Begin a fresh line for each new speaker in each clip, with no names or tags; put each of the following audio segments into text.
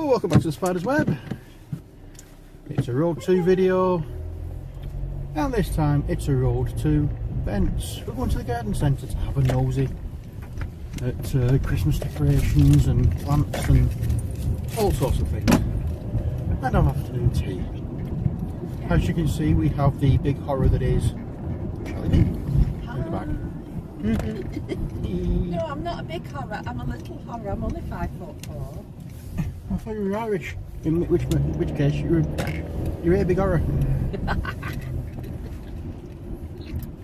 welcome back to the Spider's Web. It's a Road to video, and this time it's a road to Bents. We're going to the garden centre to have a nosy at Christmas decorations and plants and all sorts of things, and have afternoon tea. As you can see, we have the big horror that is Charlie in the back.
No, I'm not a big horror, I'm a little horror, I'm only 5'4".
I thought you were Irish. In which case, you're a big horror.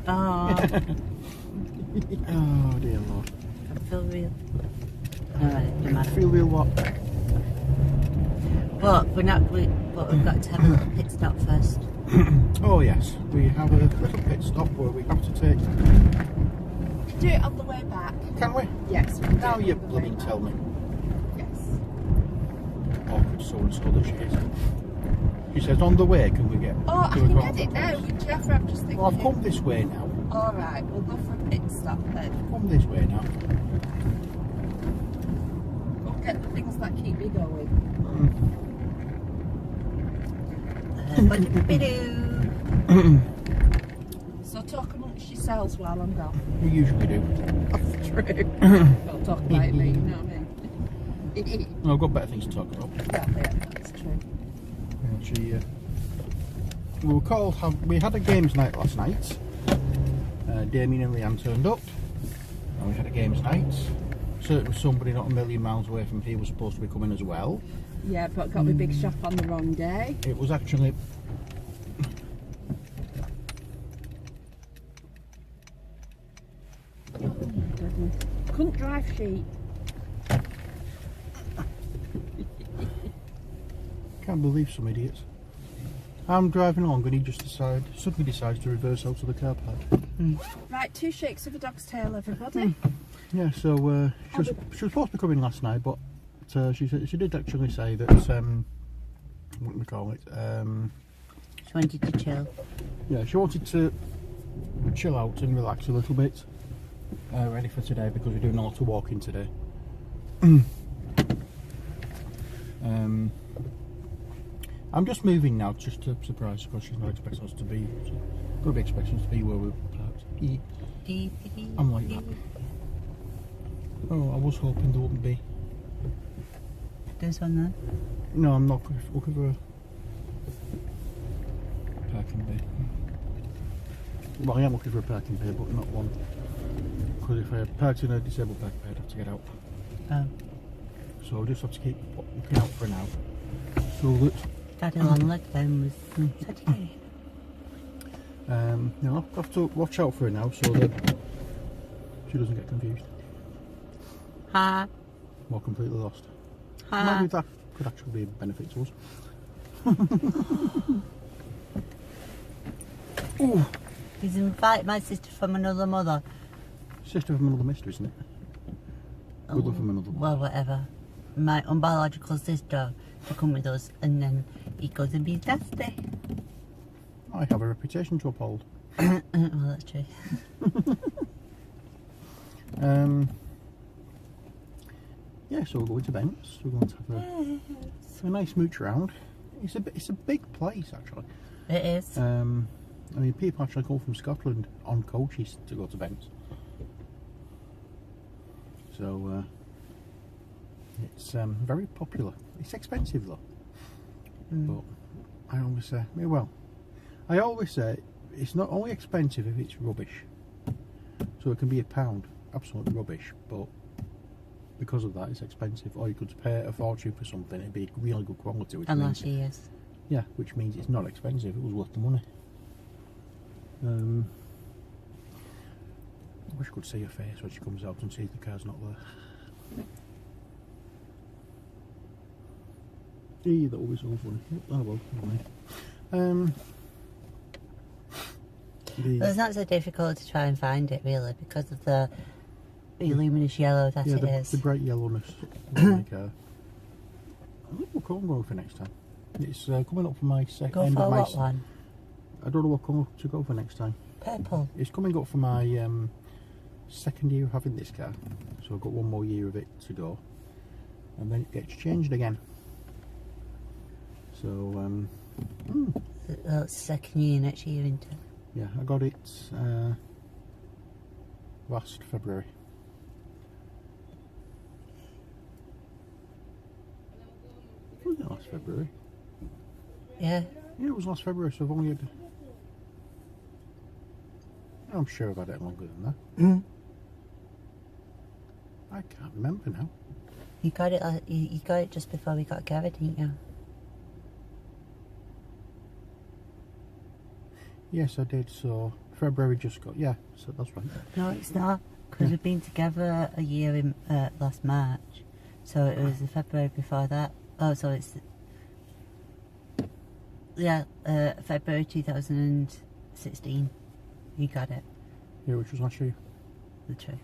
Oh.
Oh dear Lord.
I feel real. Alright, doesn't matter.
Feel real what?
But we've got to have a little pit stop first.
Oh yes, we have a little pit stop where we have to take.
Do it on the way back.
Can we?
Yes.
Now you bloody tell me.
Yes.
Awkward so-and-so that she is. She says, on the way can we get...
Oh, I can get it now with Jeff, I'm just thinking...
Well, I've come this way now.
Alright, we'll go for a pit stop then.
Come this way now.
Go get the things that keep me going. So talk amongst yourselves while I'm gone.
We usually do.
True. Well, talk lightly, you know what I mean?
Well, I've got better things to talk about.
Yeah, that's true.
Actually, we had a games night last night. Damien and Leanne turned up, and we had a games night. So it was somebody not a million miles away from here was supposed to be coming as well.
Yeah, but got my big shop on the wrong day.
It was actually...
Oh, goodness. Couldn't drive sheep.
Can't believe some idiots. I'm driving along and he just suddenly decides to reverse out to the car park.
Right, 2 shakes of a dog's tail, everybody.
Yeah, so she was supposed to be coming last night, but she did actually say that what do we call it?
She wanted to chill.
Yeah, she wanted to chill out and relax a little bit, ready for today because we're doing a lot of walking today. I'm just moving now, just to surprise her, because she's not expecting us to be. Going to be expecting us to be where we're parked. I'm like that. Oh, I was hoping there wouldn't be.
There's one there.
No, I'm not looking for a parking bay. Well, I am looking for a parking bay, but not one. Because if I parked in a disabled parking bay, I'd have to get out.
Oh.
So I'll just have to keep looking out for now. So that...
Daddy long leg then was Saturday.
I'll have to watch out for her now so that she doesn't get confused.
Ha.
Or completely lost.
Ha.
Maybe that could actually be a benefit to us. Ooh.
He's invited my sister from another mother.
Sister from another mister, isn't it? Brother from another mother.
Well, whatever. My unbiological sister to come with us, and then he goes and be nasty.
I have a reputation to uphold.
Well, that's true.
Yeah, so we're going to Bents. We're going to have a nice mooch around. It's a big place actually.
It is.
I mean, people actually go from Scotland on coaches to go to Bents. So it's very popular. It's expensive though. But I always say it's not only expensive if it's rubbish. So it can be £1, absolute rubbish, but because of that it's expensive. Or you could pay a fortune for something, it'd be really good quality.
Unless she is.
Yeah, which means it's not expensive, it was worth the money. I wish I could see her face when she comes out and sees the car's not there. That will be so funny. Oh well, never mind.
Well, it's not so difficult to try and find it really because of the luminous yellow that it is.
The bright yellowness of my car. I think we'll go for next time. It's coming up for my second.
Go for what one?
I don't know what colour to go for next time.
Purple.
It's coming up for my second year of having this car, so I've got one more year of it to go, and then it gets changed again. So
That's second year next year, isn't it?
yeah, I got it last February. Was it last February?
Yeah.
Yeah, it was last February, so I've only had... I'm sure I've had it longer than that. I can't remember now.
You got it. You got it just before we got Gary, didn't you?
Yes, I did. So February just got, yeah. So that's right.
No, it's not, because we've been together a year in last March, so it was the February before that. Oh, so it's February 2016. You got it.
Yeah, which was last year.
The truth.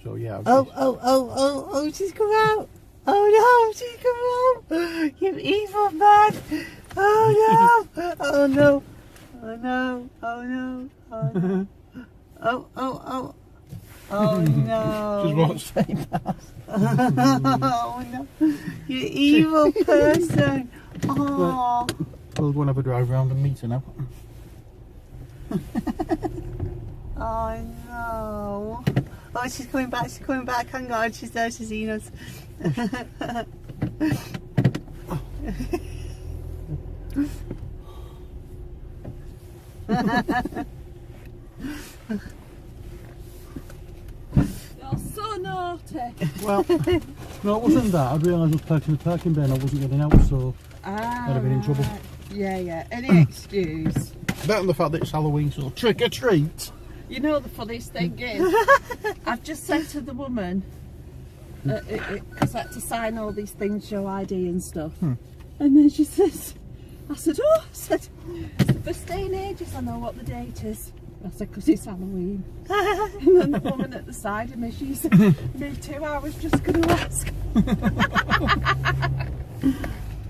So yeah.
Oh! She's come out. Oh no! She's come out. You evil man! Oh no! Oh no! Oh no! Oh no! Oh no! Oh no!
Just watch.
Oh no! You evil person! Oh!
We'll go and have a drive around and meet her now.
Oh no! Oh, she's coming back! She's coming back! Hang on! She's there! She's seen us!
You're so naughty.
Well, no, it wasn't that. I realised I was parking the parking bay and I wasn't getting out, so I'd have been in trouble.
Yeah. Any excuse.
Better than the fact that it's Halloween, so trick or treat.
You know the funniest thing is, I've just said to the woman, because I had to sign all these things, show ID and stuff, and then she says, I said, it's the first day in ages I know what the date is. I said, because it's Halloween. And then the woman at the side of me, she said, me too, I was just going to ask.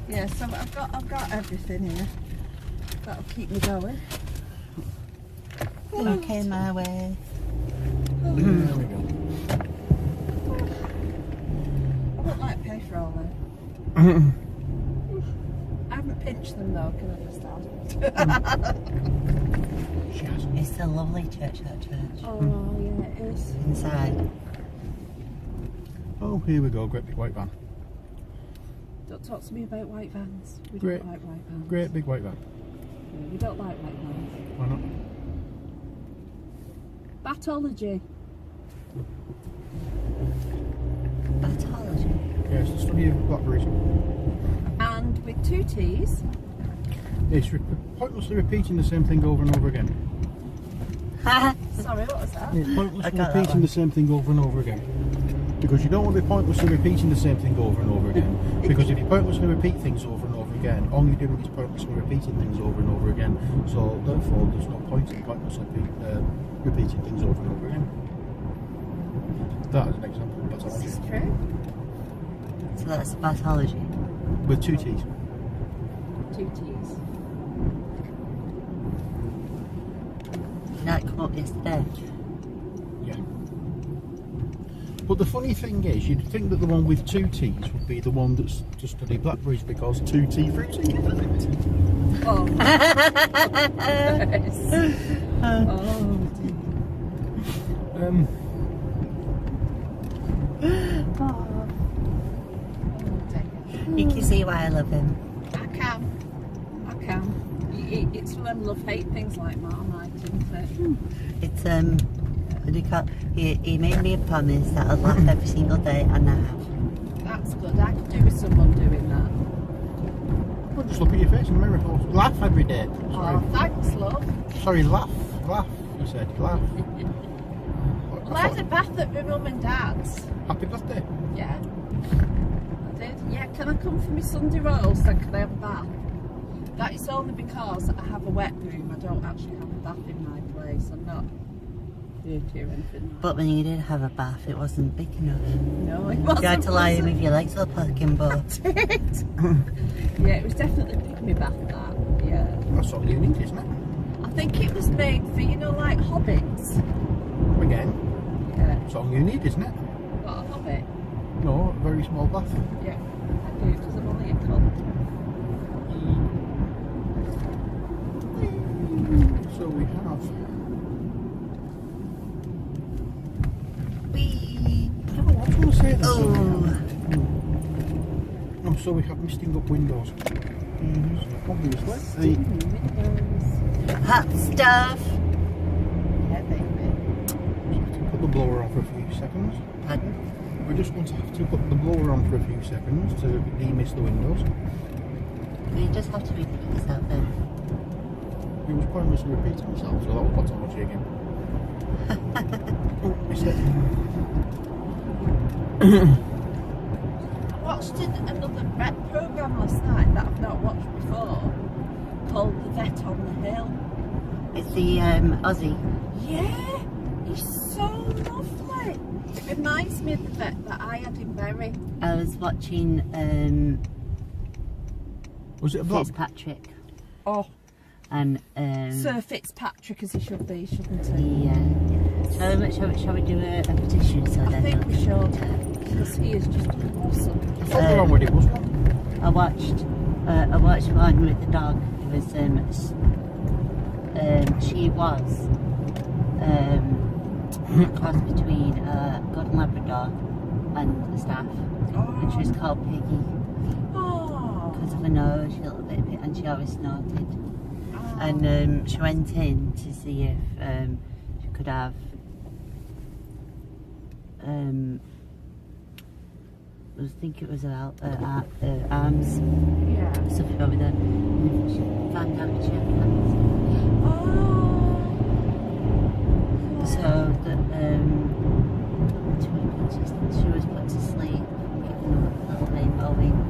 Yeah, so I've got everything here. That'll keep me going.
Okay, my way.
There we go.
I won't like pay for all that. I haven't pinched them though, can I just add?
She has.
It's a lovely church, that church.
Oh yeah, it is.
Inside.
Oh, here we go. Great big white van.
Don't talk to me about white vans. We
Great.
don't like white vans.
Great big white van.
Yeah, we don't like white vans.
Why not?
Batology.
Batology.
Yes, the study of blackberries.
And with 2 T's.
It's pointlessly repeating the same thing over and over again.
Sorry, what was that?
It's
I
pointlessly
got that
repeating
one.
the same thing over and over again. Because you don't want to be pointlessly repeating the same thing over and over again. Because if you pointlessly repeat things over and over again, all you're doing is pointlessly repeating things over and over again. So therefore, there's no point in pointlessly repeating things over and over again. That is an example of
This
pathology.
is true.
So that's batology.
With 2 T's.
2 T's.
Did that come up yesterday?
Yeah. But the funny thing is, you'd think that the one with 2 T's would be the one that's to study blackberries because 2T fruity.
Oh. Yes. Oh dear.
You can see why I love him.
I can. It's one of them love-hate things like Marmite, isn't it?
It's he made me a promise that I'd laugh every single day, and I have.
That's good. I could do with someone doing that.
Well, just look at your face in the mirror. Laugh every day. Sorry,
Oh, thanks, love.
sorry laugh. You said laugh.
Well, I had a bath at my mum and dad's.
Happy birthday.
Yeah. I did. Yeah, can I come for my Sunday roast and can I have a bath? That is only because I have a wet room. I don't actually have a bath in my place. I'm not dirty or anything like
But when you did have a bath, it wasn't big enough.
that. No, it wasn't.
You had to lie in
was
with your legs up like in both.
it? Yeah, it was definitely a pick me bath, that. Yeah.
That's all you need, isn't it?
I think it was made for, you know, like hobbits.
Again,
Yeah.
that's all you need, isn't it?
Got a hobbit?
No, a very small bath.
Yeah, I do, because I'm only a cup.
we have.
Wee.
I don't know what I was going to say then.
Oh.
So we have misting up windows. So obviously,
Hot stuff.
Yeah, baby.
put the blower on for a few seconds.
Pardon?
We're just going to have to put the blower on for a few seconds to demist the windows.
You just have to repeat yourself then.
He was pointlessly repeating himself, so that was pathology again. Oh, missed it.
I watched another vet programme last night that I've not watched before, called The Vet on the Hill.
It's the Aussie.
Yeah, he's so lovely. It reminds me of the vet that I had in Bury.
I was watching
Was it a vlog?
Fitzpatrick
Oh,
and
Sir Fitzpatrick as he should be, shouldn't he?
yeah. Shall we do a petition so
I
then
think we
they'll
should, because he is just awesome.
I thought the wrong with it, wasn't it?
I watched one with the dog. It was she was a cross between a golden Labrador and a staff, and she was called Piggy
Oh,
because of her nose, she looked a little bit, and she always snorted.
oh.
And she went in to see if she could have I think it was arms,
Yeah.
something over there. And she found out that she had cats.
Oh.
So that she was put to sleep, given little rainbow wings.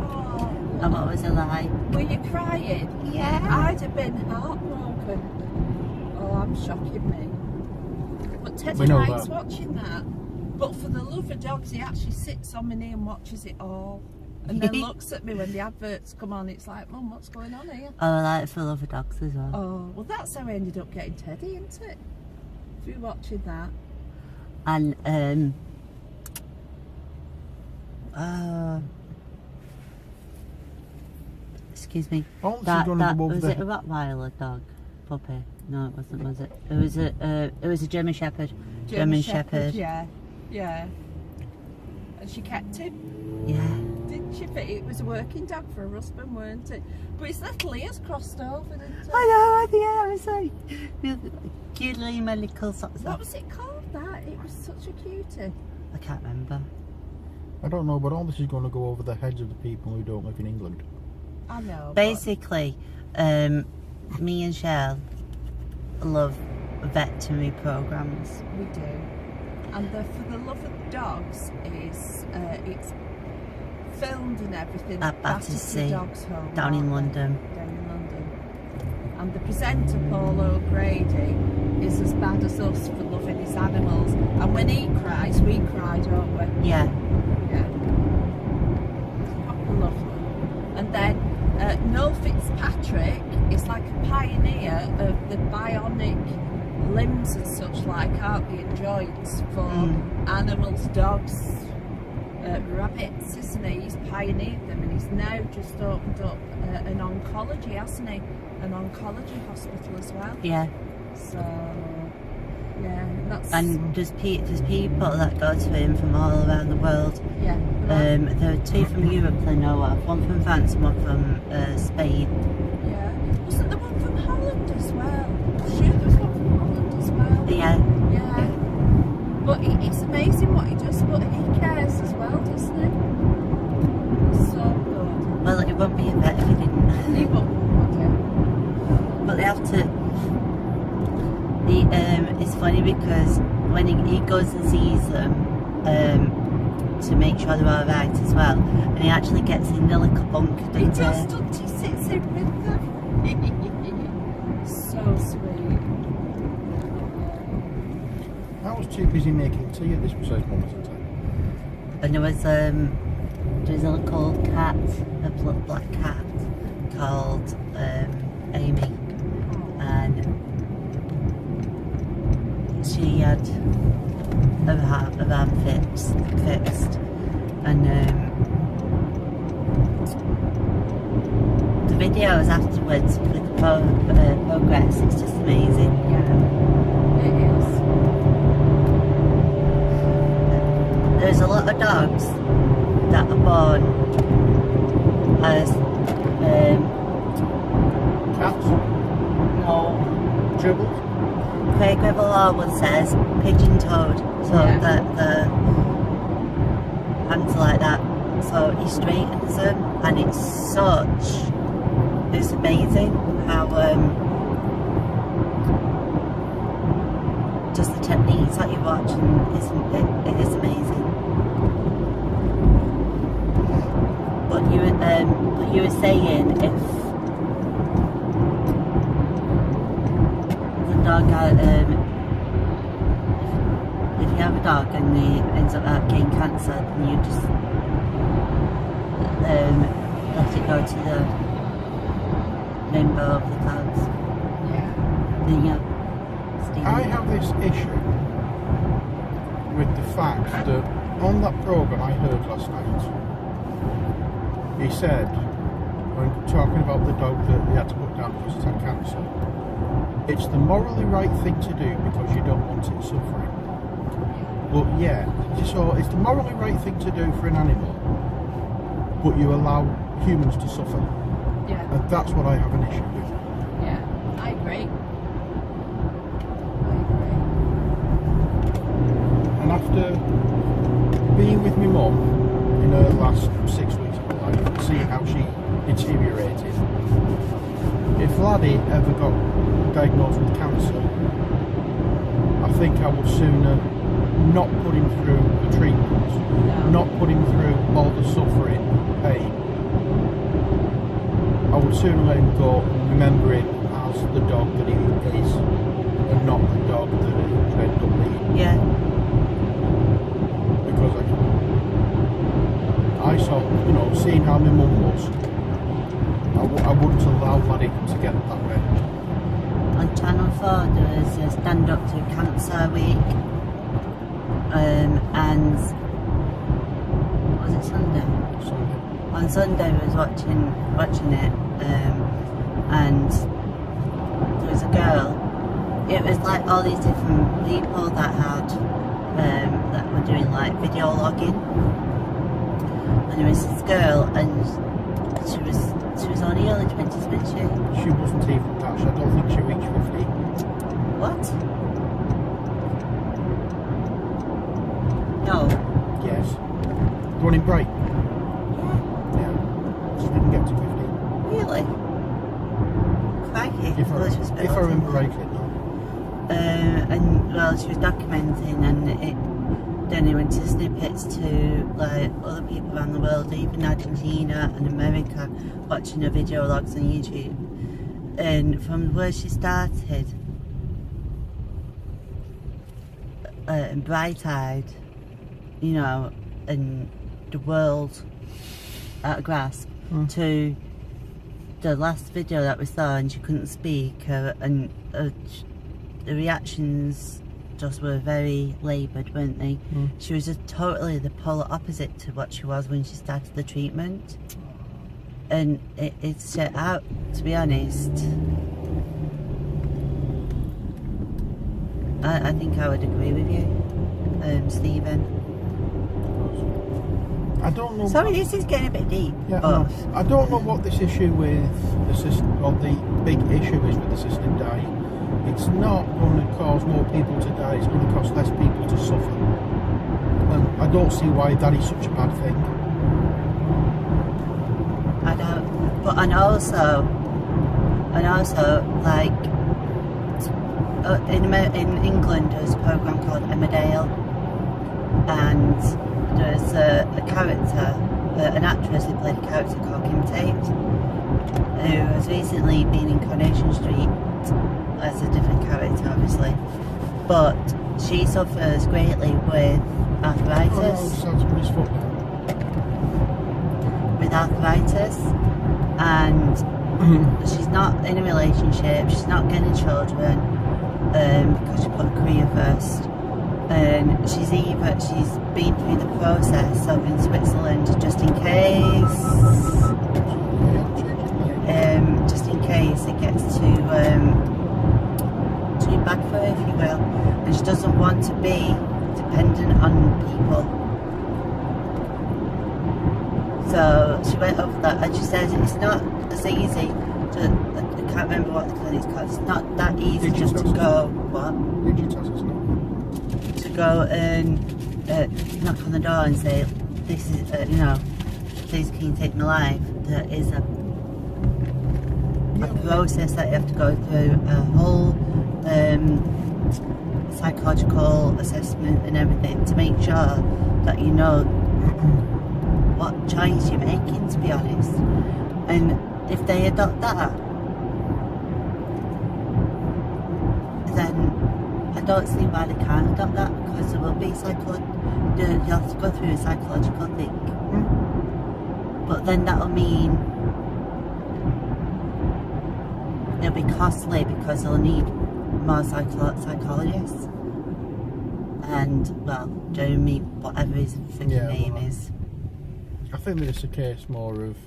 Oh.
And what was a lie?
Were you crying?
Yeah.
I'd have been heartbroken. Oh, I'm shocking me. But Teddy
We know
likes
that.
watching that. But for the love of dogs, he actually sits on my knee and watches it all. And then looks at me when the adverts come on. It's like, Mum, what's going on here?
Oh, I like it for love of dogs as well.
Oh, well, that's how I ended up getting Teddy, isn't it? Through watching that.
And excuse me.
Oh, she's
That
gonna go over
was
there.
it a Rottweiler dog? Puppy? No, it wasn't, was it? It was a German Shepherd. German Shepherd.
Yeah, yeah. And she kept him,
Yeah.
didn't she? But it was a working dog for her husband, weren't it? But his little ears crossed over, didn't it?
I know, yeah, I was like, cutely my little socks
What
off.
was it called, that? It was such a cutie.
I can't remember.
I don't know, but all this is going to go over the heads of the people who don't live in England.
I know.
Basically, me and Shell love veterinary programs.
but we do. And the For the Love of Dogs is, it's filmed and everything
At Battersea,
Dogs Home.
down in
aren't they?
London.
Down in London. And the presenter, Paul O'Grady, is as bad as us for loving his animals. And when he cries, we cry, don't we?
Yeah.
Yeah. Proper lovely. And then Noel Fitzpatrick is like a pioneer of the bionic limbs and such like, aren't they, and joints for animals, dogs, rabbits, isn't he? He's pioneered them, and he's now just opened up an oncology, hasn't he? An oncology hospital as well.
Yeah.
So, yeah, that's...
And there's people that go to him from all around the world.
yeah.
There are two from Europe I know of, one from France and one from Spain.
Yeah. Wasn't there one from Holland as well? Sure, there was one from Holland as well.
Yeah.
Yeah. But it's amazing what he does, but he cares as well, doesn't he? So good.
Well, it won't be a vet if he didn't.
He won't, would he?
But they have to. It's funny because when he goes and sees them to make sure they're all right as well, and he actually gets in the little bunk.
He does, doesn't he? Sits in with them. So sweet.
I was too busy making tea at this precise moment in time.
And there was a little cat, a black cat called Amy, and she had her arm fixed, and the video videos afterwards with the progress. It's just amazing.
Yeah, it is.
There's a lot of dogs that are born as
Cats,
no,
dribbles.
Craig Revel always says pigeon-toed, so
Yeah.
the hands are like that. So he straightens them, and it's amazing how just the techniques that you watch, and it is amazing. But you were saying if the dog if you have a dog and he ends up getting cancer, then you just let it go to the rainbow of the clouds.
Yeah.
Then you Stephen.
I have this issue with the fact that on that programme I heard last night, he said, when talking about the dog that he had to put down because it's had cancer, it's the morally right thing to do because you don't want it suffering. But yeah, so it's the morally right thing to do for an animal, but you allow humans to suffer.
Yeah.
And that's what I have an issue with.
Yeah. I agree.
And after being with my mum in her last 6 weeks of her life and seeing how she deteriorated, if Laddie ever got diagnosed with cancer, I think I would sooner not put him through the treatments, not put him through all the suffering, pain. I would sooner let him go and remember him as the dog that he is and not the dog that he ended up being.
Yeah.
Because I saw, you know, seeing how my mum was, I wouldn't allow Laddie to get that way.
On Channel 4 there was a Stand Up to Cancer Week, and was it Sunday?
Sunday.
On Sunday I was watching it, and there was a girl. It was like all these different people that had that were doing like video logging, and there was this girl, and she was only early 20s, wasn't she?
She wasn't even that. I don't think she reached 50.
What? No.
Yes. The one in Bright? Yeah. She didn't get to 50.
Really? Crikey.
If I remember rightly.
And well, she was documenting, and then it went to snippets to like other people around the world, even Argentina and America, watching her video logs on YouTube. And from where she started, and bright-eyed, you know, and the world at a grasp, to the last video that we saw, and she couldn't speak, and the reactions just were very laboured, weren't they? She was just totally the polar opposite to what she was when she started the treatment. And it's shut out, to be honest. I think I would agree with you, Stephen.
I don't know.
Sorry, this is getting a bit deep.
Yeah,
but
no, I don't know what this issue with the big issue is with assisted dying. It's not going to cause more people to die, it's going to cause less people to suffer. And I don't see why that is such a bad thing.
I don't. But and also, like in England, there's a program called Emmerdale, and there's a character, an actress who played a character called Kim Tate, who has recently been in Coronation Street as a different character, obviously, but she suffers greatly with arthritis. With arthritis, and she's not in a relationship, she's not getting children, because she put a career first, and she's been through the process of in Switzerland just in case So she went over that and she said it's not as easy to, I can't remember what the clinic's called, it's not that easy just to go, what?
Digitas, isn't
To go and knock on the door and say, this is, you know, please can you take my life. There is a process that you have to go through, a whole psychological assessment and everything to make sure that you know what choice you're making, to be honest. And if they adopt that, then I don't see why they can't adopt that, because there will be you have to go through a psychological thing. But then that'll mean it'll be costly, because they'll need more psychologists. And, well, Jeremy, whatever his freaking name is.
I think that it's a case more of,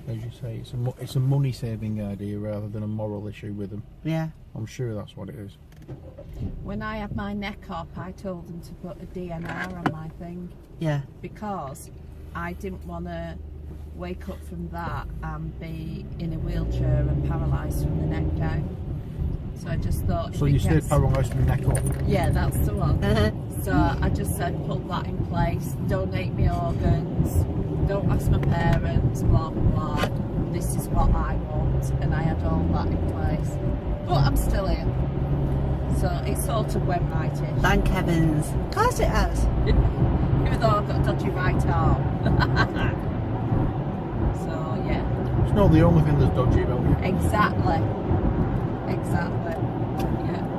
as you say, it's a money saving idea rather than a moral issue with them.
Yeah.
I'm sure that's what it is.
When I had my neck up, I told them to put a DNR on my thing.
Yeah.
Because I didn't want to wake up from that and be in a wheelchair and paralysed from the neck down. So I just thought...
So you stayed paralysed from the neck up?
Yeah, that's the one. So I just said, put that in place, donate me organs, don't ask my parents, blah blah blah. This is what I want, and I had all that in place. But I'm still here. So it sort of went rightish.
Thank heavens. Of course it has.
Even though I've got a dodgy right arm. So yeah.
It's not the only thing that's dodgy about you.
Exactly.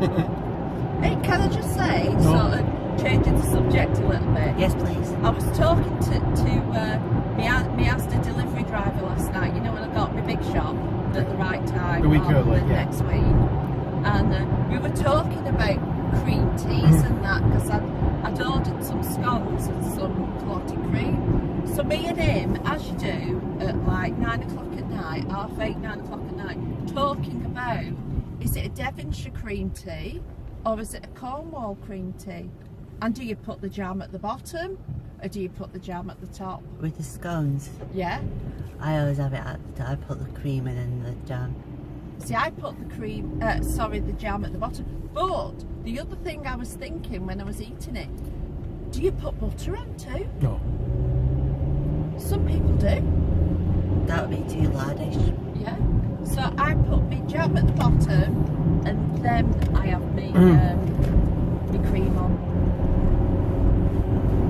Yeah. Hey, can I just say, sort of changing the subject a little bit?
Yes, please.
I was talking to my Asda delivery driver last night. You know, when I got my big shop at the right time,
The week early, yeah.
next week, and we were talking about cream teas and that, because I'd ordered some scones and some clotted cream. So me and him, as you do, at like 9 o'clock at night, 8:30, 9 o'clock at night, talking about, is it a Devonshire cream tea or is it a Cornwall cream tea? And do you put the jam at the bottom or do you put the jam at the top?
With the scones,
Yeah.
I always have it I put the cream in and the jam.
See, I put the the jam at the bottom. But the other thing I was thinking when I was eating it, do you put butter on too?
No.
Some people do.
That would be too lardish.
Yeah. So I put my jam at the bottom and then I have my cream on.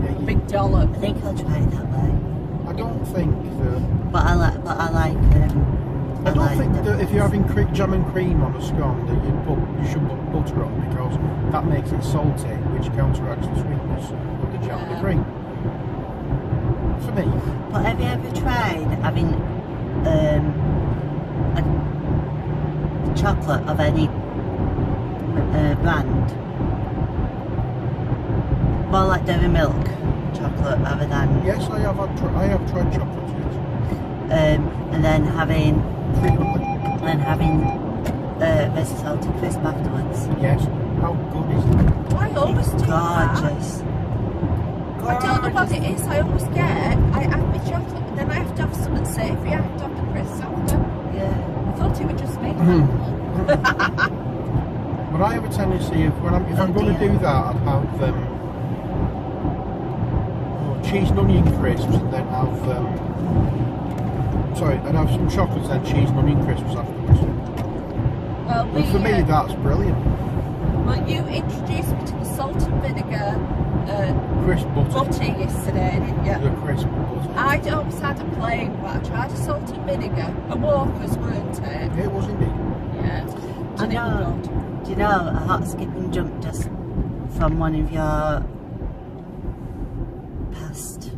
Yeah,
Big dollop.
I think I'll try it that way.
I don't think that...
But I like
I don't think that if you're having jam and cream on a scone that you should put butter on, because that makes it salty, which counteracts the sweetness of the jam and the cream. For me.
But have you ever tried having a chocolate of any brand? More like Dairy Milk chocolate rather than...
Yes, I have tried chocolate, yes.
And then having
Frequently.
a salty crisp afterwards.
Yes. How good is that?
I always do that.
Gorgeous.
I don't know what it is. I always I have my chocolate, but then I have to have something savoury. I have to have the crisps after.
Yeah.
I thought it would just make
But I have a tendency of, if I'm going to do that, I'd have cheese and onion crisps, and then have I'd have some chocolates and cheese and onion crisps afterwards.
Well,
And for me, that's brilliant.
well, you introduced me to the salt and vinegar
Crisp butter.
butter yesterday, didn't you?
The crisp butter.
I'd always had a plain, but I tried a salt and vinegar. A Walker's, weren't it?
It was indeed.
Yeah.
Do
And
you
it was
know?
good.
Do you know a hot skip and jump just from one of your past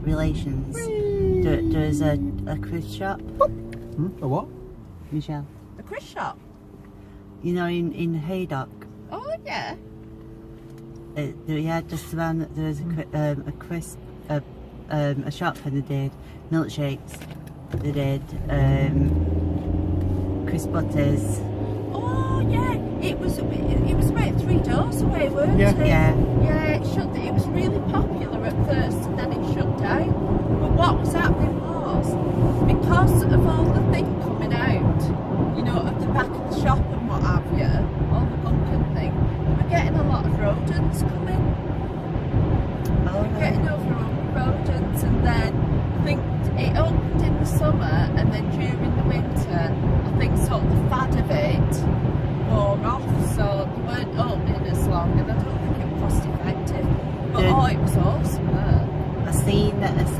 relations? There's a crisp shop,
A what?
Michelle.
A crisp shop?
You know, in Haydock.
Oh, yeah.
Just around there was a crisp, a shop, and they did milkshakes. They did crisp butters.
Oh, yeah. It was about 3 doors away, weren't
Yeah.
it?
Yeah.
Yeah, it was really popular at first and then it shut down. But what was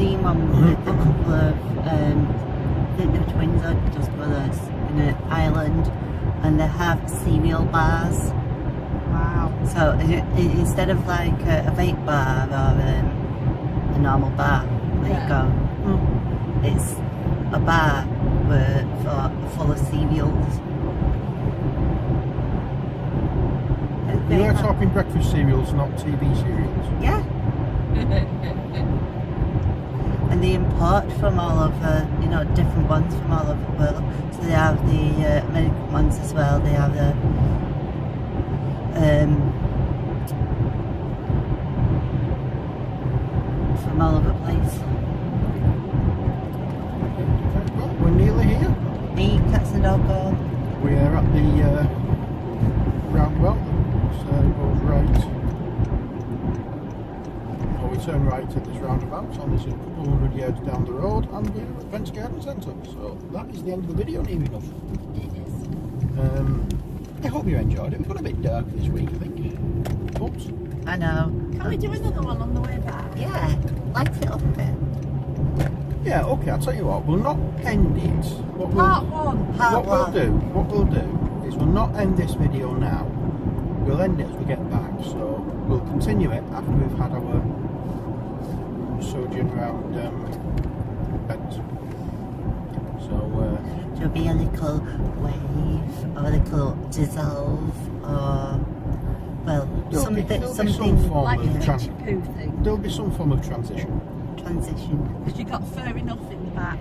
seen one with a couple of, I think they're twins or just brothers in an island, and they have cereal bars.
Wow.
So instead of like a vape bar or a normal bar where you go, it's a bar full of cereals.
We are talking breakfast cereals, not TV cereals.
Yeah. And they import from all over, you know, different ones from all over the world. So they have the American ones as well. They have the from all over the place.
Well, we're nearly here.
Me, cats and dog gone.
We are at the roundabout, so it goes right. Or we turn right at this roundabout, and this is a couple of hundred yards down the road, and we're at Bents Garden Centre. So that is the end of the video, near enough. I hope you enjoyed it. We've got a bit dark this week, I think. But
I know.
Can we do another one on the way back?
Yeah, light it up a bit.
yeah, okay. I'll tell you what. We'll not end it.
Part one.
Part one.
What we'll do is we'll not end this video now. We'll end it as we get back. So we'll continue it after we've had our sojourn around Bents. So
There'll be a little wave or a little dissolve or, well,
there'll be
something
some form
Like a
of
picture poo thing.
there'll be some form of transition.
transition.
Because you got fur enough in the back.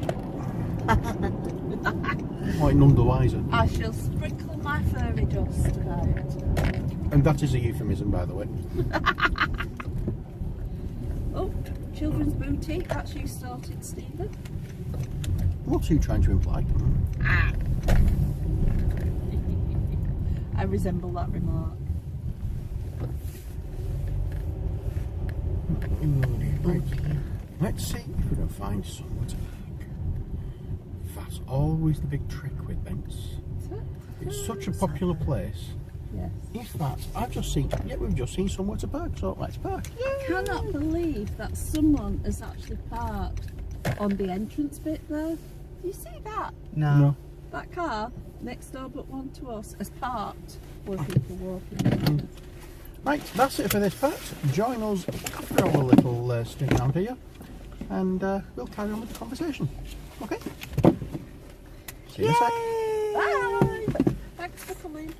Like none the wiser.
I shall sprinkle my furry dust about.
And that is a euphemism, by the way.
Oh, children's boutique. That's you started, Stephen.
What are you trying to imply?
Ah. I resemble that remark.
Right. Let's see if we can find somewhere to park. That's always the big trick with Bents. It's such a popular place.
Yes.
If that's, we've just seen somewhere to park, so let's park.
I cannot believe that someone has actually parked on the entrance bit there. Do you see that?
No.
That car next door but one to us has parked where people walking.
Right, that's it for this part. Join us after our little stint around here, and we'll carry on with the conversation. Okay? See you in a sec.
Bye! Thanks for coming.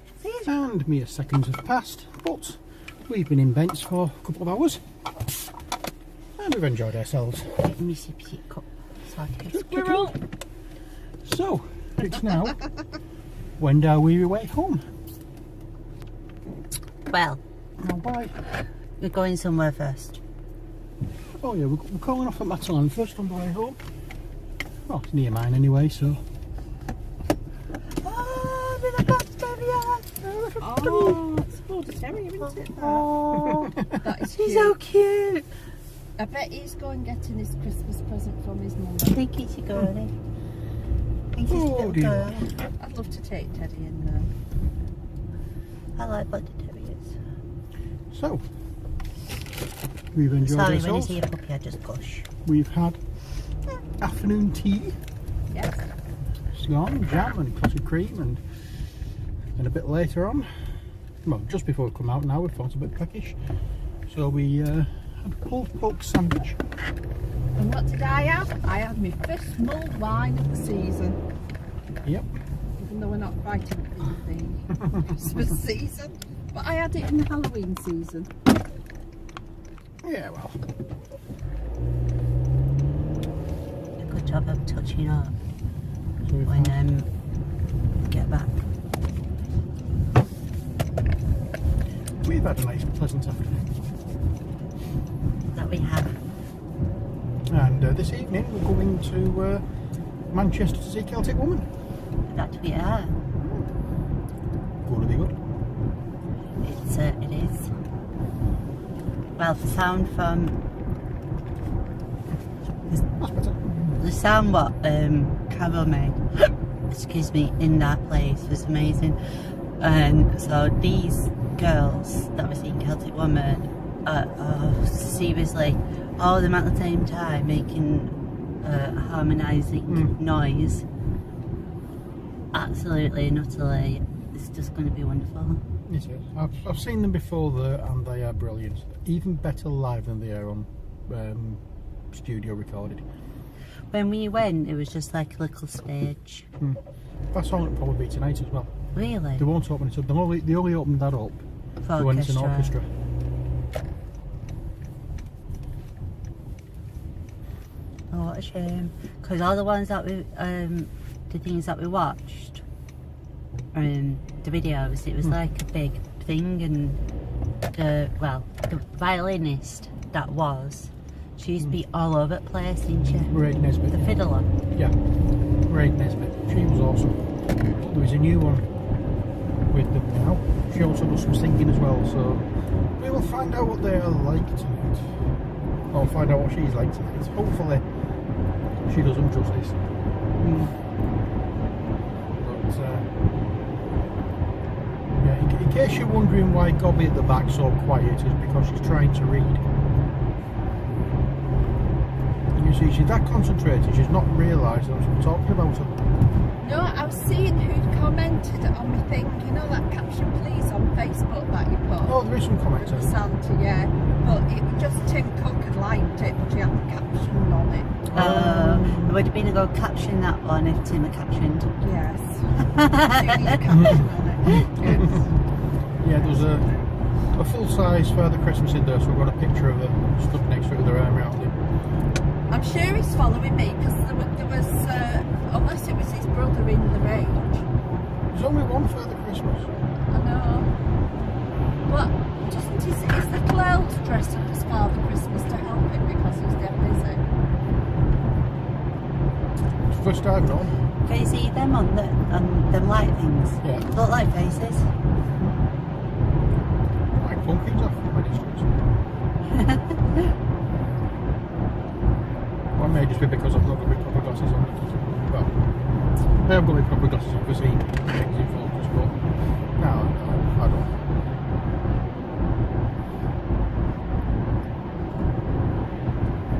And mere seconds have passed, but we've been in Bents for a couple of hours, and we've enjoyed ourselves.
Give me a cup. Sorry.
Squirrel!
So, it's now, when are we away home?
Well,
Now, why?
we're going somewhere first.
Oh yeah, we're calling off at Matalan first on the way home. Well, it's near mine anyway, so.
Oh, there's a black terrier.
Oh, it's a border terrier, isn't it?
Oh,
That is
he's
cute.
so cute.
I bet he's going getting his Christmas present from his mum.
I think he's a girlie. I think he's a
Oh,
little
dear.
girl.
I'd love to take Teddy in there.
I like black terriers.
So, we've enjoyed
Sorry, when you
ourselves.
see a puppy, I just push.
We've had afternoon tea,
Yes.
scone, jam and clotted cream, and a bit later on, well, just before we come out now, we felt a bit peckish. So we had a pulled pork sandwich.
And what did I have? I had my first mulled wine of the season.
Yep.
Even though we're not quite in the Christmas season. But I had it in the Halloween season.
Yeah, well,
A good job of touching up
so we've
when
had,
we get back.
we've had a nice pleasant afternoon.
That we have.
And this evening we're going to Manchester to see Celtic Woman.
That we are.
Going to be good.
It is. Well, the sound from
That's better.
the sound what Carol made, excuse me, in that place was amazing. And so these girls that were seeing Celtic Woman are seriously all of them at the same time making a harmonising noise. Absolutely and utterly, it's just going to be wonderful.
It is. I've seen them before there, and they are brilliant. Even better live than they are on studio recorded.
When we went, it was just like a little stage.
That song will probably be tonight as well.
Really?
They won't open it up. They only opened that up
For
when it's an orchestra.
Oh, what a shame. Because all the ones that we, the things that we watched, the videos, it was like a big thing, and the violinist that was, she used to be all over the place, didn't she?
Raid Nesbitt.
The fiddler.
Yeah, Raid Nesbitt. She was awesome. There was a new one with them now. She also does some singing as well, so we will find out what they are like tonight. Or find out what she's like tonight. Hopefully she does them justice. But yeah, in case you're wondering why Gobby at the back's so quiet, is because she's trying to read. You see, she's that concentrated, she's not realised that we're talking about her.
No, I was seeing who'd commented on my thing, you know that caption please on Facebook that you put?
Oh, there is some comments.
Santa, yeah. But it was just Tim Cook had liked it, but he had the caption on it.
It would have been a good caption, that one, if Tim had captioned.
Yes. You need a caption on it. Yes.
Yeah, there's a full-size Father Christmas in there, so we've got a picture of her stood next to it with her arm around him.
I'm sure he's following me because there was unless it was his brother in the range.
There's only one Father Christmas.
I know. But doesn't his little elves dress up as Father Christmas to help him because he's dead busy?
It's the first I've known.
Can you see them on them light things?
Yeah.
Look like faces.
Like pumpkins off my distance. Well, it may just be because I've not got my proper glasses on. Well, I have got my proper glasses on for seeing things in focus, but no, I don't.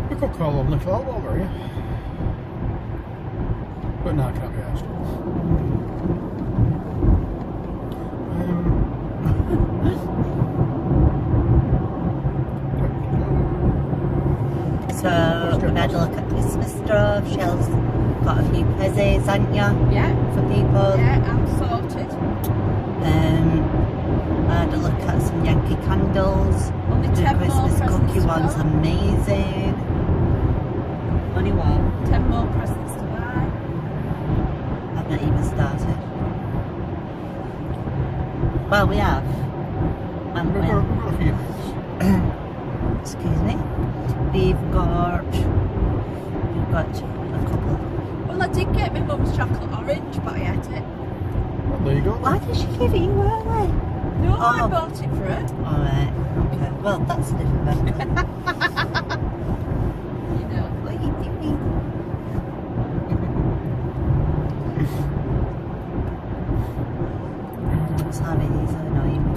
We could call on the call over here. But no, I can't be asked.
So we've had a look at Christmas stuff. Shell's got a few presents, haven't you?
Yeah.
For people.
Yeah, I'm sorted.
I had a look at some Yankee candles.
Only
The
10 more
Christmas
presents
cookie
to
one's
go.
amazing. Only one.
10 more presents to buy.
I've not even started. Well, we have.
We've got a few bits.
Excuse me. We've got a couple.
Well, I did get my mum's chocolate orange, but I ate it.
Well, there you go.
Why did she give it you early?
No, I
Oh.
bought it for her.
Alright, okay. Well, that's a different matter.
You know.
What are you doing? Sorry, these are annoying me.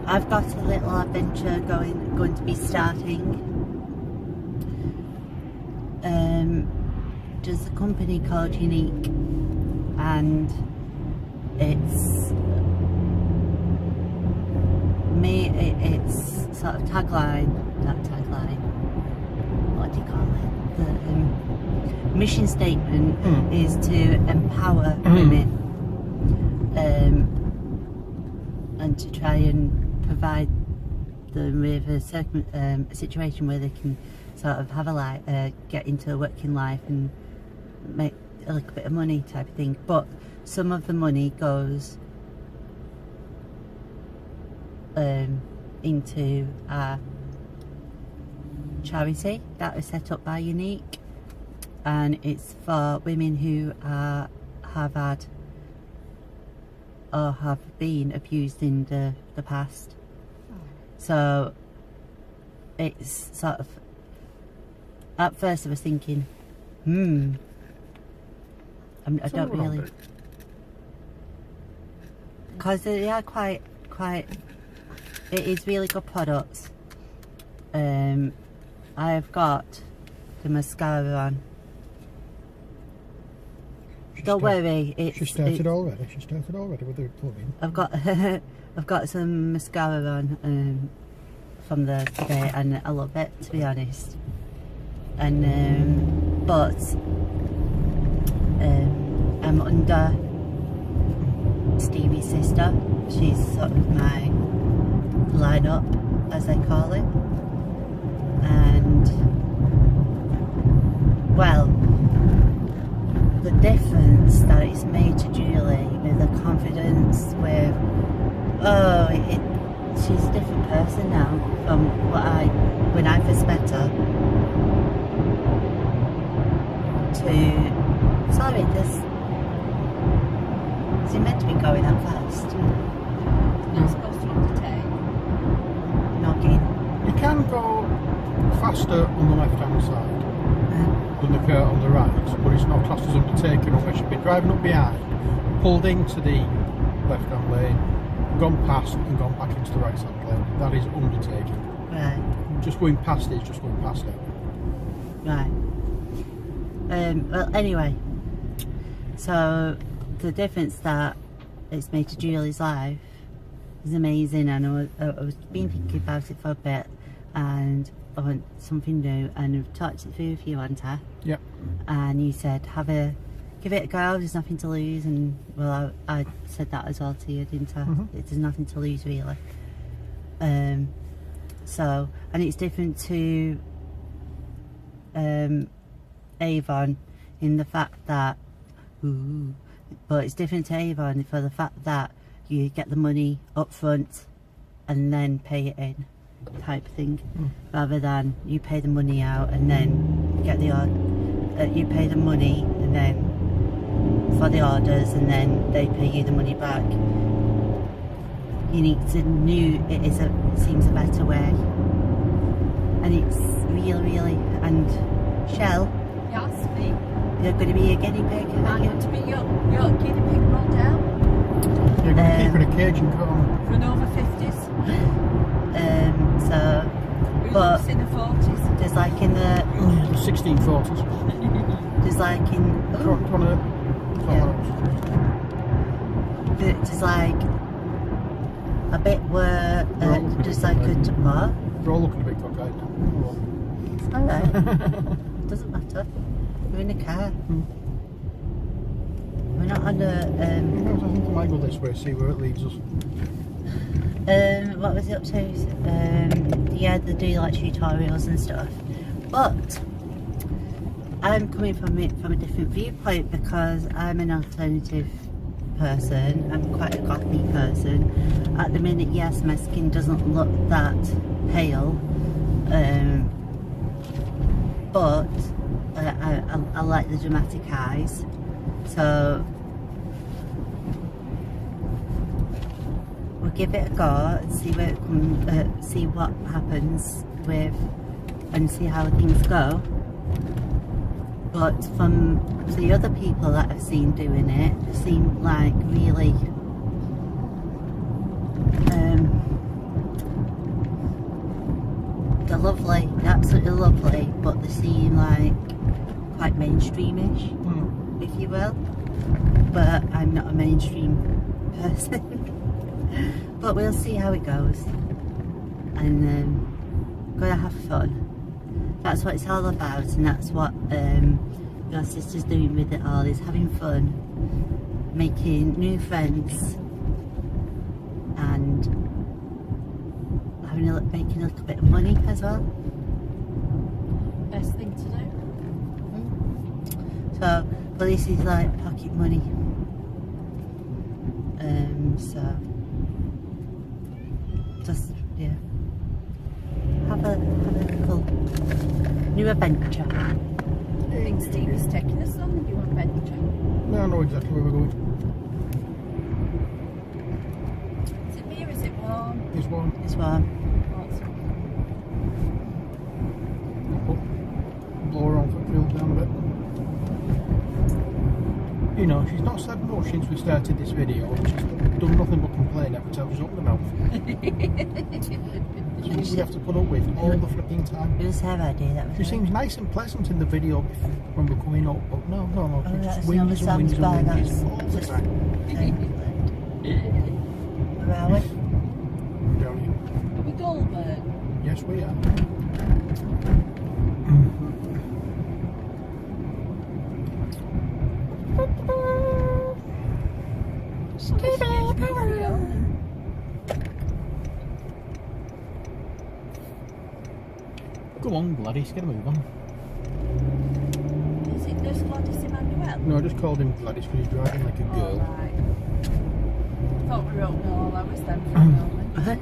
I've got a little adventure going to be starting. There's a company called Unique, and it's sort of what do you call it? The mission statement is to empower women, and to try and provide them with a situation where they can sort of have a life, get into a working life and make a little bit of money type of thing. But some of the money goes into a charity that was set up by Unique, and it's for women who have had or have been abused in the past. So it's sort of, at first I was thinking, I don't really, because they are quite. It is really good products. I've got the mascara on. Don't worry,
She started already. She started already with the plugging.
I've got some mascara on from the today, and I love it, to be honest. And but I'm under Stevie's sister. She's sort of my line-up, as they call it. And well, the difference that it's made to Julie, with the confidence, with she's a different person now from when I first met her to, sorry, is it meant to be going that fast?
You're supposed to undertake.
Knocking.
You can go faster on the left-hand side than the car on the right, but it's not classed as undertaking unless you've been driving up behind, pulled into the left-hand lane, gone past and gone back into the right-hand lane. That is undertaking.
Right.
Just going past it is just going past it.
Right. Well, anyway, so the difference that it's made to Julie's life is amazing, and I was been thinking about it for a bit, and I want something new, and I've talked it through with you, haven't I?
Yep.
And you said give it a go, there's nothing to lose, and well, I said that as well to you, didn't I? There's nothing to lose, really. So, and it's different to Avon in the fact that, but it's different to Avon for the fact that you get the money up front and then pay it in, type thing, rather than you pay the money out and then get the you pay the money and then for the orders, and then they pay you the money back. You need to it seems a better way, and it's really, and Shell,
Yes, me.
you're going to be a guinea pig,
I'm
aren't you?
going to be your guinea pig model
You're going to keep in a cage and corner.
for an over 50s.
So,
Who
but
lives in the 40s.
just like in the,
1640s.
just like in, just like a bit where, just like a what?
We're all looking a bit cockeyed now.
It's alright. Doesn't matter. We're in a car. We're not on a.
I think I might go this way, see where it leads us.
What was it up to? Yeah, they do like tutorials and stuff. But I'm coming from it from a different viewpoint, because I'm an alternative person. I'm quite a gothy person. At the minute, yes, my skin doesn't look that pale, but I like the dramatic eyes. So we'll give it a go and see where it comes, see what happens with, and see how things go. But from the other people that I've seen doing it, they seem like really they're lovely, they're absolutely lovely, but they seem like quite mainstreamish, if you will. But I'm not a mainstream person. But we'll see how it goes, and gonna have fun. That's what it's all about, and that's what your sister's doing with it all, is having fun, making new friends, and making a little bit of money as well.
Best thing to do.
So, well, this is like pocket money. So just yeah, have a little new adventure.
I think Steve is taking us on a new adventure.
No, I know exactly where we're going.
Is it me or is it warm?
This one.
This one.
Blow around for it, cool down a bit. know, she's not said much since we started this video. She's done nothing but complain every time she's opened her mouth. It's what we have to put up with all the flipping time.
It was her idea, that was
She
it.
seems nice and pleasant in the video when we're coming up, but no,
Oh,
she
that's
just
another
whinges and
sounds
whinges
bad,
and whinges
that's
all the
just-
time.
Where are we?
Down here.
Are we Goldberg?
Yes, we are. Go on, Gladys, get a move on.
Is it just Gladys Emmanuel?
No, I just called him Gladys because he's driving like a
Oh,
girl.
right. Thought we wrote no, that was them for a moment.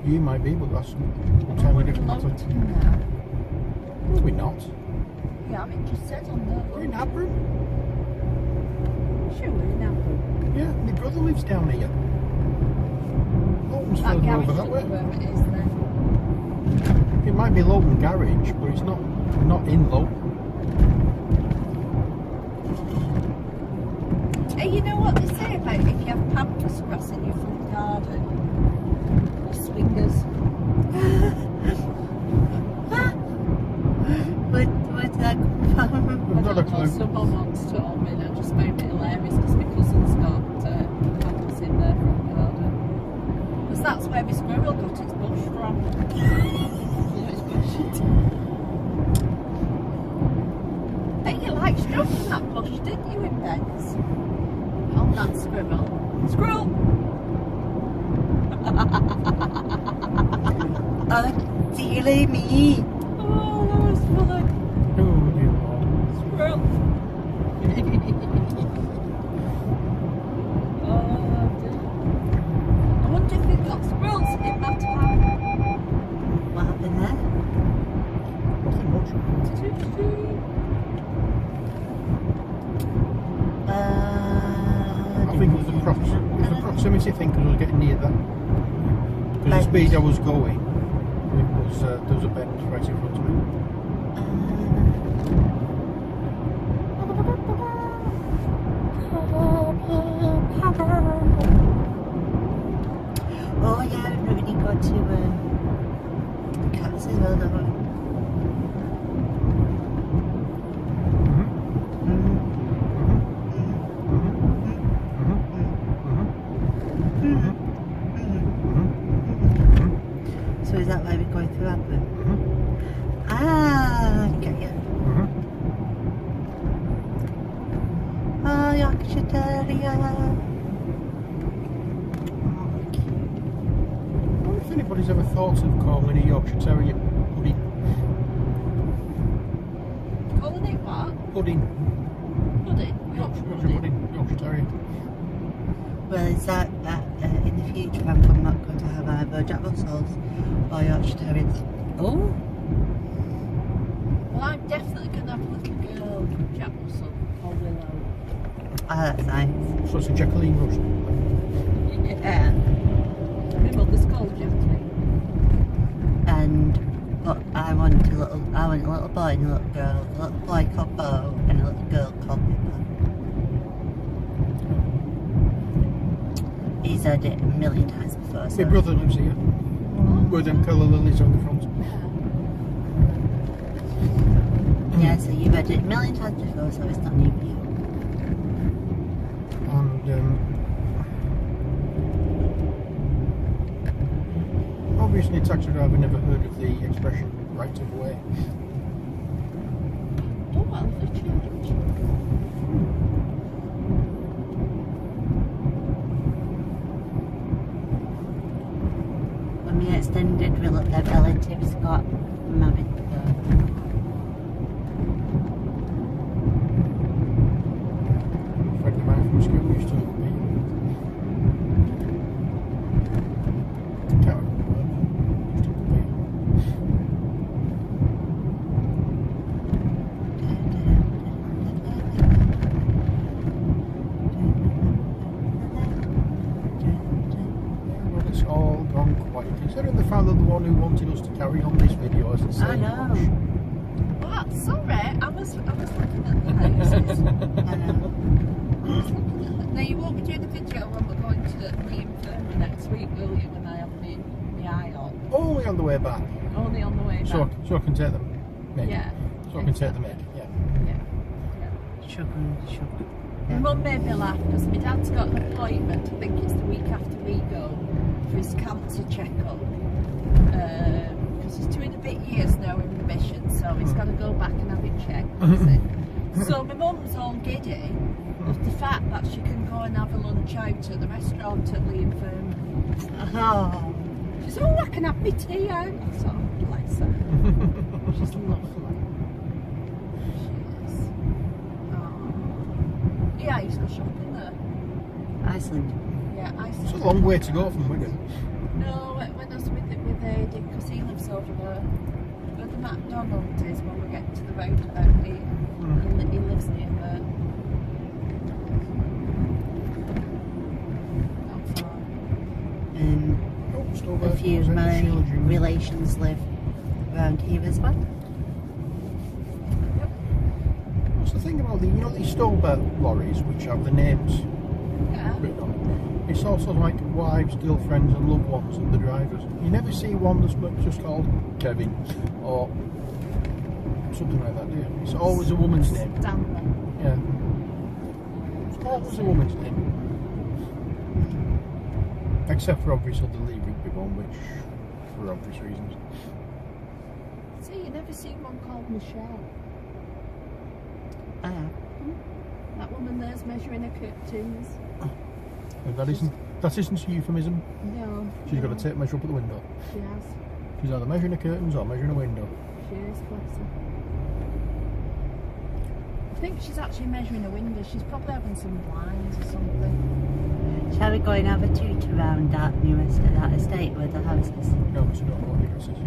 You might be, but that's what time we didn't matter.
Locked in now.
No, we're not.
Yeah, I mean, just said on
We're in
there.
Abram.
Sure, we're in Apple.
Yeah, my brother lives down here. Lowton's
That
further
garage
over that
look
way.
where it is then.
It might be Lowton Garage, but it's not in Lowton.
Hey, you know what they say about if you have pampas grass in your front garden? Swingers.
Where'd that come from?
I
Not a
don't know,
clue.
someone once told me, and I just found it hilarious because my cousin's got pampas in their front garden. Because that's where my squirrel got its bush from. It's bushed. Hey, you liked stroking that bush, didn't you, in beds? On that squirrel. Squirrel!
Oh, dearie me.
Oh, that was funny.
Oh, dear Lord.
Squirrel. Oh, dear. I wonder if we've got squirrels in that town.
What happened there?
Nothing much. I think it was the proximity thing because I was getting near that. Because the speed I was going, it was there was a bend right in front of me.
Oh yeah, we really got to cats as well, don't we? So is that why we're going through Aberdeen? Ah, get you. Oh, Yorkshire Terrier.
I wonder if anybody's ever thought of calling a Yorkshire Terrier pudding.
Calling it what?
Pudding.
Pudding?
Yorkshire pudding. Yorkshire Terrier.
Well, is that in the future I'm not going to have either Jack Russells or Yorkshire Terriers? Oh,
Well, I'm definitely going to have a little girl, Jack Russell, or Willow.
that's nice.
So it's a Jacqueline Russell.
Yeah. My mother's called Jackie.
And but I want a little boy and a little girl. A little boy called Bo and a little girl called Pippa. He's heard it a million times before. So
My brother lives here. Where them colour lilies on the front.
yeah, so you've heard it a million times before, so it's not new for you.
And obviously, taxi driver never heard of the expression right of way.
Oh, well, the church.
When my extended relatives got married,
A friend of mine from school used to be. Can't remember. Used to be. Well, it's all gone quiet. Considering the fact that the one who wanted us to carry on this video hasn't said
I know.
much.
What? Sorry, I was looking at the houses.
I know.
Now you won't be doing a video when we're going to the infirmary next week, will you? When I have my eye on.
Only on the way back.
Only on the way back.
So I can take them. Maybe.
Yeah.
So I can take them in. Yeah.
Sugar.
My mum made me laugh because my dad's got an appointment, I think it's the week after we go, for his cancer checkup. Because he's 2.5 years now in remission, so he's got to go back and have it checked. you see. So my mum's all giddy of the fact that she can go and have a lunch out at the restaurant at the infirmary.
Oh.
She said, oh, I can have my tea out. I thought, oh, bless her. She's lovely. She is. Oh. Yeah, he's got shopping there.
Iceland.
Yeah,
It's
Iceland.
a long way to go from Wigan.
No, when I was with Aidy, because he lives over there. Where the McDonald's is when we get to the roundabout here. He lives near there. Not far.
And
Oh, still there.
a few of
Was it
my
Sheila June?
relations live around here as well.
What's the thing about these Stowbelt lorries which have the names
Yeah.
written on it? It's also like wives, girlfriends and loved ones of the drivers. You never see one that's just called Kevin or something like that, do you? It's always a woman's name.
Stanley.
Yeah. It's always a woman's name. Except for obviously the Lee Rigby one, which, for obvious reasons.
See, you never see one called Michelle. That woman there's measuring her curtains.
And that isn't a euphemism.
No.
She's got to take measure up at the window.
She has.
She's either measuring the curtains or measuring a window.
She is, bless her. I think she's actually measuring a window. She's probably having some blinds or something.
Shall we go and have a toot around that estate with the houses?
No, but you don't know what the address is.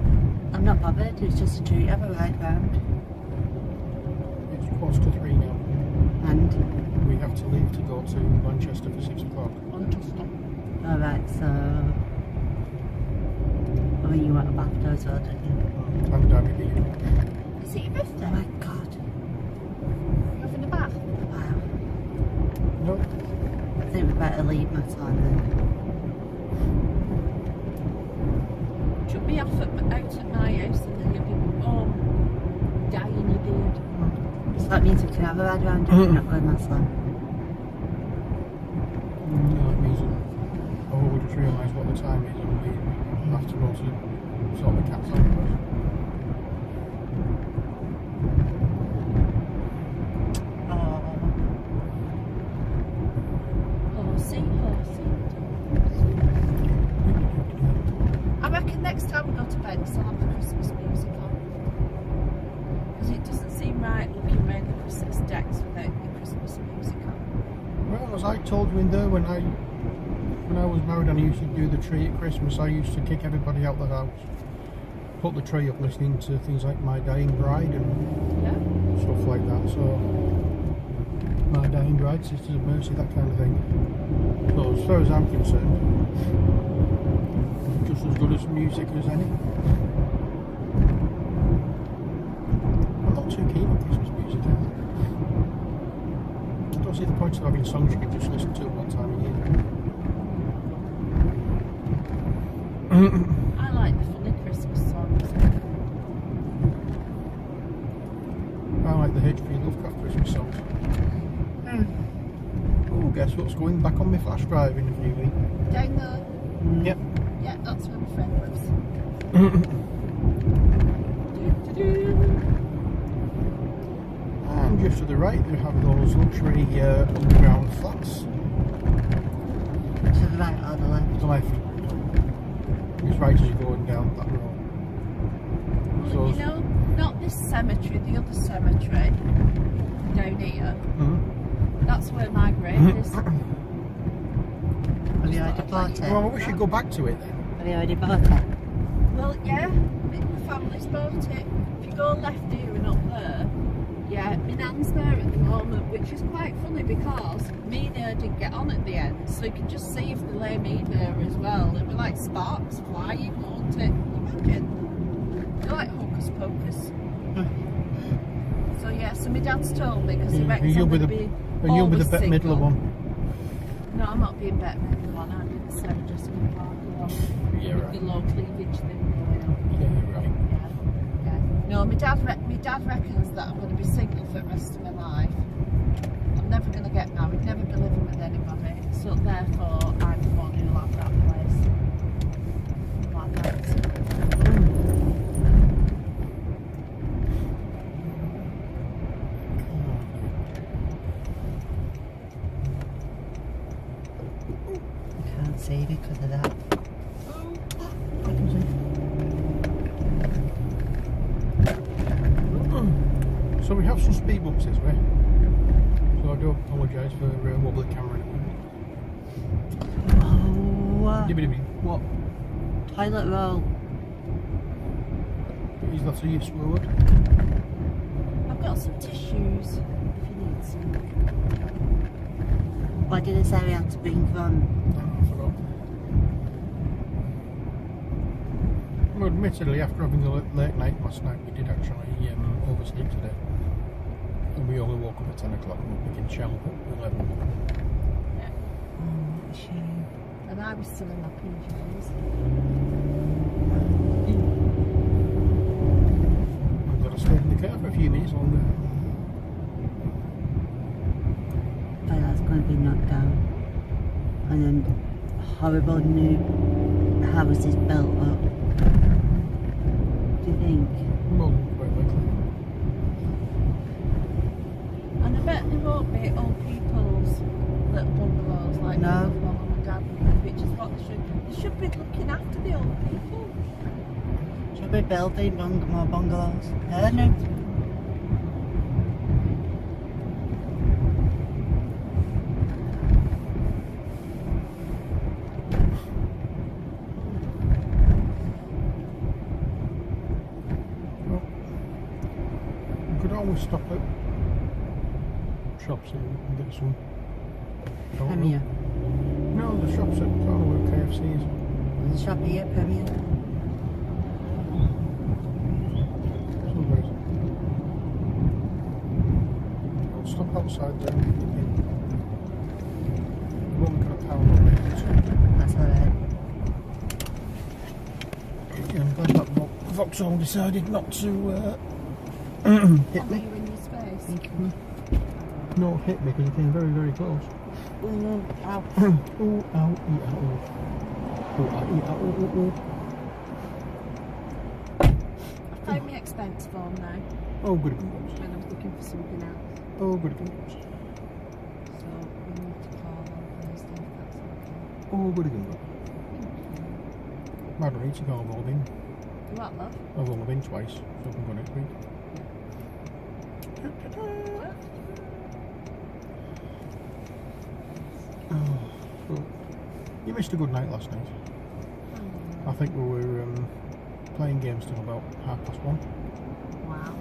I'm not bothered, it's just a toot, have a ride round.
It's 2:45 now.
And,
We have to leave to go to Manchester for 6 o'clock.
alright, so... Oh, you want a BAFTA as well, don't you?
And Danny B.
Is it your birthday?
Oh my god.
You're having a bath?
Wow.
No.
I think we better leave my time then.
Took me off out at my house and then you'll be dyeing your beard.
So that means we can have a ride round and we're not going that slow.
No, it means that we just realised what the time is and we have to go to sort the cats out first.
Oh, seahorse. I reckon next time we go to bed, we'll have the Christmas music on. Because it doesn't seem right looking around the Christmas decks without the Christmas music on.
Well, as I told you in there, when I was married and I used to do the tree at Christmas, I used to kick everybody out the house, put the tree up listening to things like My Dying Bride and
Yeah?
stuff like that. So, My Dying Bride, Sisters of Mercy, that kind of thing. So as far as I'm concerned, just as good as music as any. I'm not too keen on Christmas music either. I don't see the point of having songs you can just listen to one time a year.
I like the funny Christmas songs.
I like the H.P. Lovecraft Christmas songs. Oh, guess what's going back on my flash drive in a few weeks?
Down there.
Yep.
Yeah, that's where my friend lives.
And just to the right, they have those luxury underground flats.
To the right or the left?
To the left. It's right as you're going down that road.
Well, you know, not this cemetery, the other cemetery down here. That's where my grave is.
Have you already bought it?
Well, we should go back to it then.
Have you already bought it?
Well, yeah, my family's bought it. If you go left here and up there, yeah, my nan's there at the moment, which is quite funny because me and her didn't get on at the end, so you can just see if they lay me there as well. It was like sparks flying, wasn't it? Imagine. They're like hocus pocus. So yeah, so my dad's told me because he
Yeah,
reckons
you'll
I'm
be
going
the
to be
and you'll be the
always
middle
single.
one.
No, I'm not being better middle one. I'm being the Sarah Jessica Parker one.
Yeah,
With
right.
the low cleavage thing going on.
Yeah, right.
Yeah. No, my dad reckons that I'm going to be single for the rest of my life. I'm never going to get married, never be living with anybody. So therefore, I'm the one who'll have that place. Like that.
I can't see because of that.
So we have some speed bumps this way. So I do apologise for wobbly camera.
Oh,
What?
toilet roll.
Is that a useful word?
I've got some tissues if you need some.
What did I say we had to bring from?
I forgot. Well, admittedly, after having a late night last night, we did actually oversleep today. And we only woke up at 10 o'clock and we're picking shell at 11.
Oh, what a shame.
And I was still in my PJs.
We've got to stay in the car for a few minutes longer.
But that's going to be knocked down. And then horrible new houses built up. Do you think?
Well, quite likely.
And I bet there won't be old people's little bungalows like
No.
my mum and dad live, which is what they should. They should be looking after the old people.
Should we build more bungalows? I don't know.
Well, we could always stop at shops and get some.
Premier.
No, the shops at where KFC is.
There's a shop here, Premier.
Somewhere. I'll stop outside there. We're only going to pound on it.
That's alright.
Yeah, I'm glad that Vauxhall decided not to hit
Are
me.
you in your space?
No, hit me because he came very, very close.
Ooh, ow.
Ooh, ow, ee, ow, ooh. Ooh, ow, ee, ow, ooh, ooh, ooh.
I found my expense form now
Oh, goody goody.
when I was looking for something else.
Oh, goody goody.
So we need to call on Thursday if that's okay.
Oh, goody goody. I don't need to go, I've only been.
What, love?
I've only been twice, so I can go next week. Oh, well, you missed a good night last night. I think we were playing games till about 1:30.
Wow.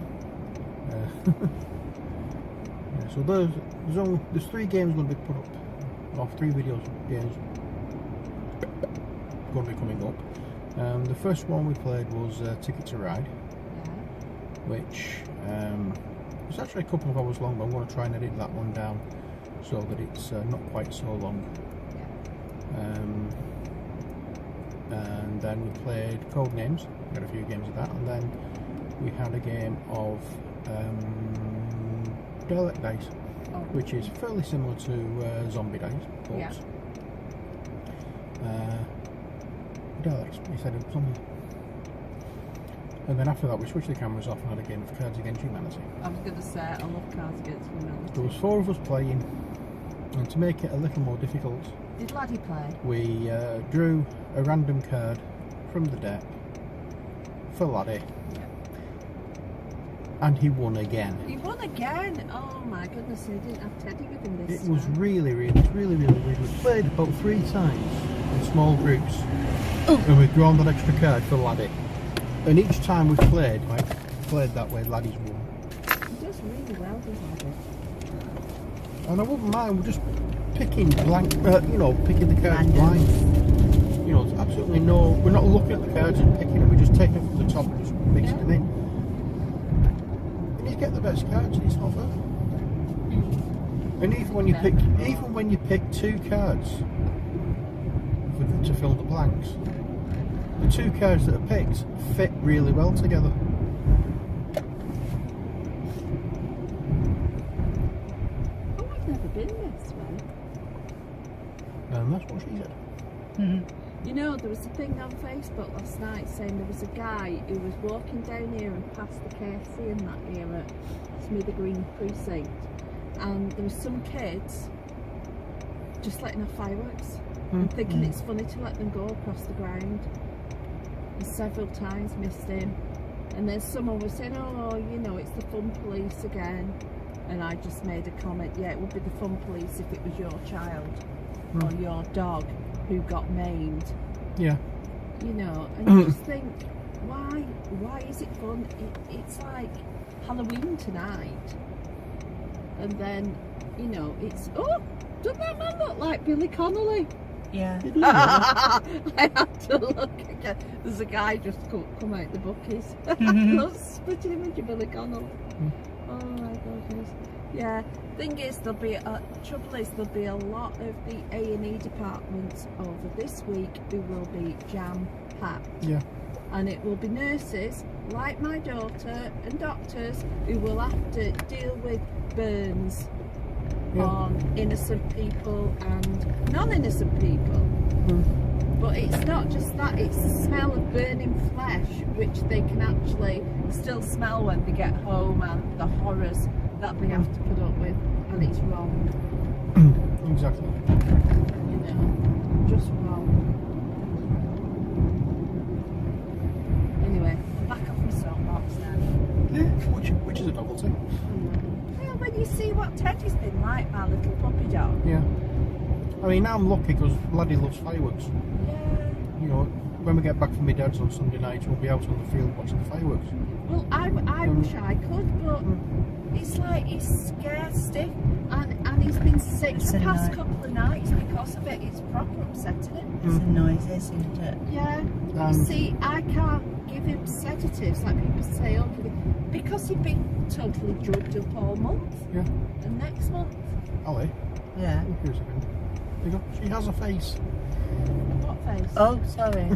Yeah, so there's 3 games going to be put up, or 3 videos games going to be coming up. The first one we played was Ticket to Ride,
Yeah.
which was actually a couple of hours long, but I'm going to try and edit that one down so that it's not quite so long. And then we played Codenames, got a few games of that, and then we had a game of Dialect Dice,
Oh.
which is fairly similar to Zombie Dice, but
Yeah.
Dialects instead of zombies. And then after that we switched the cameras off and had a game of Cards Against Humanity.
I was going to say, I love Cards Against Humanity.
There was 4 of us playing, and to make it a little more difficult,
Did Laddie play?
we drew a random card from the deck for Laddie, and he won again.
He won again! Oh my goodness, he didn't have Teddy with him this
It was
time.
really weird. We played about 3 times in small groups, and we'd drawn that extra card for Laddie. And each time we've played that way, Laddie's won.
He does really well, doesn't he?
And I wouldn't mind, we're just picking blank, picking the cards
Random.
blind. You know, there's absolutely no, we're not looking at the cards and picking them, we're just taking them from the top and just mixing them in. And get the best cards, it's not fair. And even when you pick 2 cards to fill the blanks, the 2 cards that are picked fit really well together.
Oh, I've never been this way.
And that's what she said.
You know, there was a thing on Facebook last night saying there was a guy who was walking down here and past the KFC in that here at Smithy Green Precinct, and there was some kids just letting off fireworks and thinking it's funny to let them go across the ground, and several times missed him. And then someone was saying, oh, you know, it's the fun police again, and I just made a comment, yeah, it would be the fun police if it was your child or your dog who got maimed.
Yeah.
You know, and you just think, why is it fun? It's like Halloween tonight, and then, you know, it's, oh, doesn't that man look like Billy Connolly?
Yeah.
I had to look again. There's a guy just come out the bookies. Split image of Billy Connolly. Oh my goodness. Yeah, thing is, trouble is there'll be a lot of the A&E departments over this week who will be jam-packed.
Yeah.
And it will be nurses, like my daughter, and doctors who will have to deal with burns on innocent people and non-innocent people. But it's not just that, it's the smell of burning flesh, which they can actually still smell when they get home, and the horrors that they have to put up with, and it's wrong.
Exactly.
You know, just wrong. Anyway, I'm back off my soapbox now.
Yeah, which is a novelty.
Well, when you see what Teddy's been like, my little puppy dog.
Yeah. I mean, now I'm lucky because Laddie loves fireworks.
Yeah.
You know, when we get back from my dad's on Sunday nights, we'll be out on the field watching the fireworks.
Well, I wish I could, but it's like he's scared stiff, and he's been sick the past couple of nights because of it. It's proper upsetting him.
It's a noise, isn't it?
Yeah. You see, I can't give him sedatives like people say, oh, because he'd been totally drugged up all month.
Yeah.
And next month.
Ali,
Yeah.
here's a second. You know, she has a face.
What face?
Oh, sorry.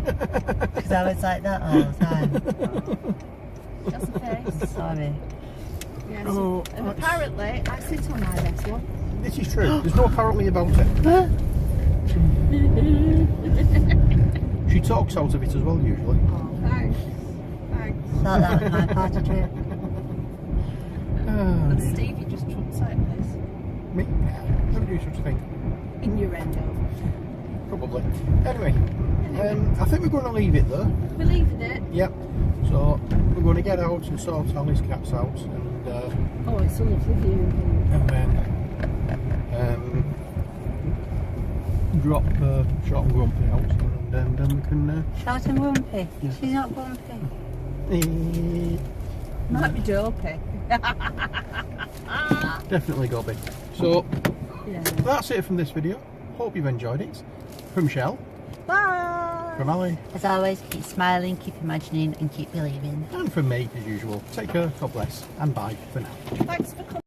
Because I was like that all the time.
That's a face.
Sorry.
Yes.
Oh,
And apparently, I sit on my vessel.
This is true. There's no apparently about it. She talks out of it as well, usually.
Oh, thanks. Thanks.
Thought that was my party trick.
And Stevie just trumps out this.
Me? Never do such a thing.
Innuendo.
Probably. Anyway, I think we're going to leave it there.
We're leaving it.
Yep. So we're going to get out and sort Ali's cats out, and
Oh, it's a lovely view.
then drop Short and Grumpy out, and then we can.
Short and grumpy.
Yeah.
She's not grumpy.
Might be dopey.
Definitely go big. So
Yeah.
that's it from this video. Hope you've enjoyed it. From Shell,
Bye.
from Ali,
As always, keep smiling, keep imagining, and keep believing.
and from me as usual. Take care, God bless, and bye for now.
Thanks for coming.